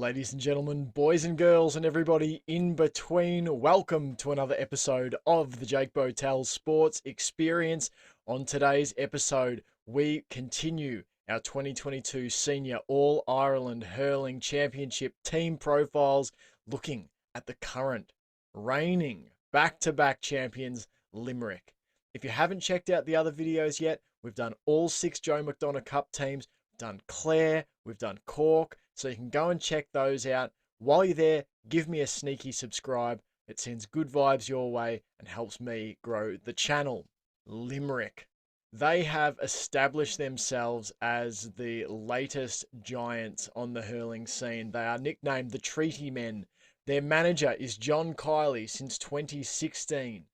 Ladies and gentlemen, boys and girls, and everybody in between, welcome to another episode of the Jake Botel Sports Experience. On today's episode, we continue our 2022 Senior All-Ireland Hurling Championship team profiles, looking at the current reigning back-to-back champions, Limerick. If you haven't checked out the other videos yet, we've done all 6 Joe McDonough Cup teams, we've done Clare, we've done Cork, so you can go and check those out. While you're there, give me a sneaky subscribe. It sends good vibes your way and helps me grow the channel. Limerick. They have established themselves as the latest giants on the hurling scene. They are nicknamed the Treaty Men. Their manager is John Kiley since 2016.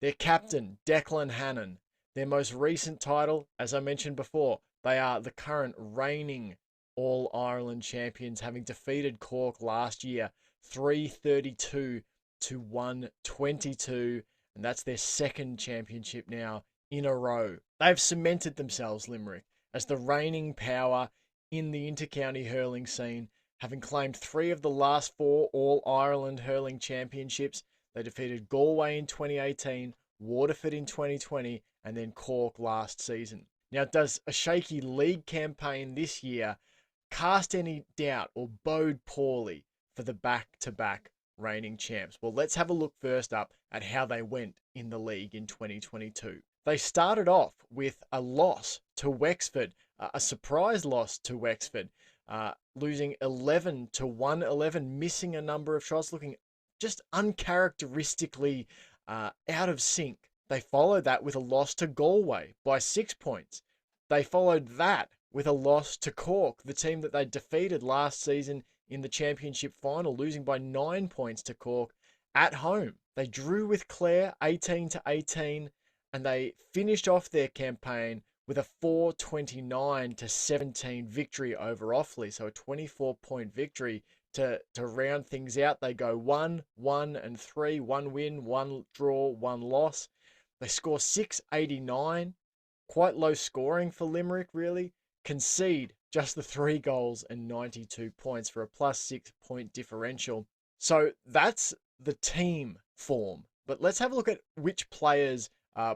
Their captain, Declan Hannon. Their most recent title, as I mentioned before, they are the current reigning All-Ireland champions, having defeated Cork last year 332 to 122, and that's their second championship now in a row. They've cemented themselves, Limerick, as the reigning power in the inter-county hurling scene, having claimed 3 of the last 4 All-Ireland hurling championships. They defeated Galway in 2018, Waterford in 2020, and then Cork last season. Now, does a shaky league campaign this year cast any doubt or bode poorly for the back-to-back reigning champs? Well, let's have a look first up at how they went in the league in 2022. They started off with a loss to Wexford, a surprise loss to Wexford, losing 11 to 111, missing a number of shots, looking just uncharacteristically out of sync. They followed that with a loss to Galway by 6 points. They followed that with a loss to Cork, the team that they defeated last season in the championship final, losing by 9 points to Cork at home. They drew with Clare 18 to 18, and they finished off their campaign with a 429 to 17 victory over Offaly, so a 24-point victory to round things out. They go 1-1-3, 1 win, 1 draw, 1 loss. They score 689, quite low scoring for Limerick, really. Concede just the 3 goals and 92 points for a +6 point differential. So that's the team form. But let's have a look at which players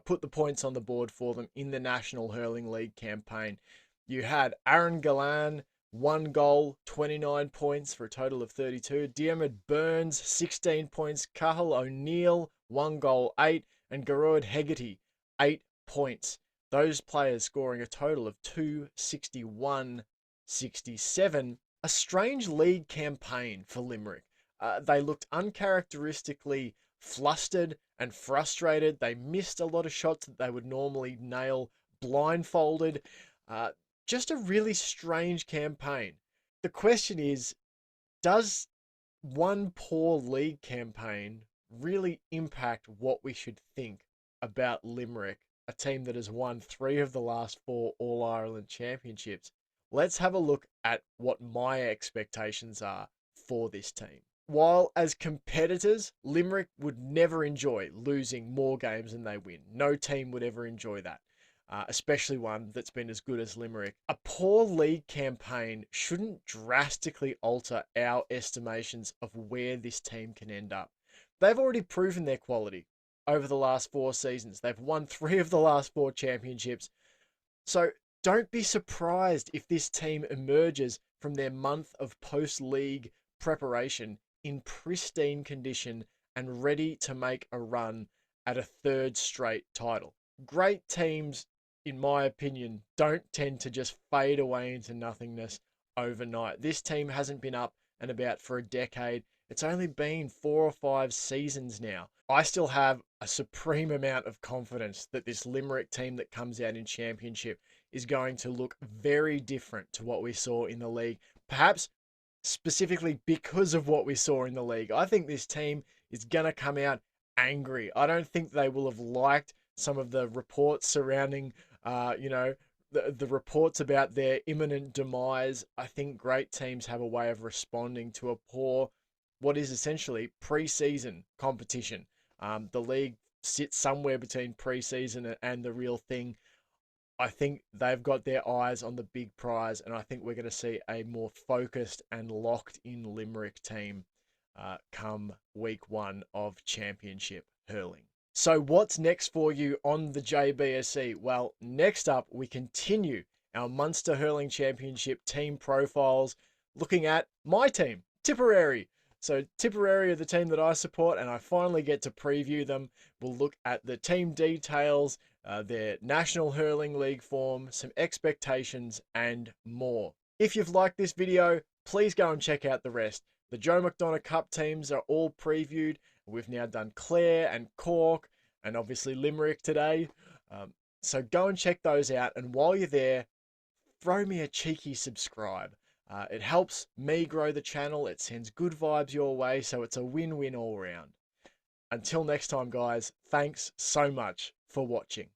put the points on the board for them in the National Hurling League campaign. You had Aaron Gillan, 1 goal, 29 points for a total of 32. Diarmaid Burns, 16 points. Cathal O'Neill, 1 goal, 8. And Gearóid Hegarty, 8 points. Those players scoring a total of 261-67. A strange league campaign for Limerick. They looked uncharacteristically flustered and frustrated. They missed a lot of shots that they would normally nail blindfolded. Just a really strange campaign. The question is, does one poor league campaign really impact what we should think about Limerick, a team that has won 3 of the last 4 All-Ireland championships? Let's have a look at what my expectations are for this team. While as competitors, Limerick would never enjoy losing more games than they win. No team would ever enjoy that, especially one that's been as good as Limerick. A poor league campaign shouldn't drastically alter our estimations of where this team can end up. They've already proven their quality over the last 4 seasons. They've won 3 of the last 4 championships. So don't be surprised if this team emerges from their month of post-league preparation in pristine condition and ready to make a run at a 3rd straight title. Great teams, in my opinion, don't tend to just fade away into nothingness overnight. This team hasn't been up and about for a decade. It's only been 4 or 5 seasons now. I still have a supreme amount of confidence that this Limerick team that comes out in championship is going to look very different to what we saw in the league. Perhaps specifically because of what we saw in the league. I think this team is going to come out angry. I don't think they will have liked some of the reports surrounding, the reports about their imminent demise. I think great teams have a way of responding to a poor, what is essentially pre-season competition. The league sits somewhere between pre-season and the real thing. I think they've got their eyes on the big prize, and I think we're going to see a more focused and locked in Limerick team come week 1 of Championship Hurling. So, what's next for you on the JBSC? Well, next up, we continue our Munster Hurling Championship team profiles, looking at my team, Tipperary. So, Tipperary are the team that I support, and I finally get to preview them. We'll look at the team details, their National Hurling League form, some expectations, and more. If you've liked this video, please go and check out the rest. The Joe McDonough Cup teams are all previewed. We've now done Clare and Cork, and obviously Limerick today. So go and check those out. And while you're there, throw me a cheeky subscribe. It helps me grow the channel. It sends good vibes your way. So it's a win-win all round. Until next time, guys, thanks so much for watching.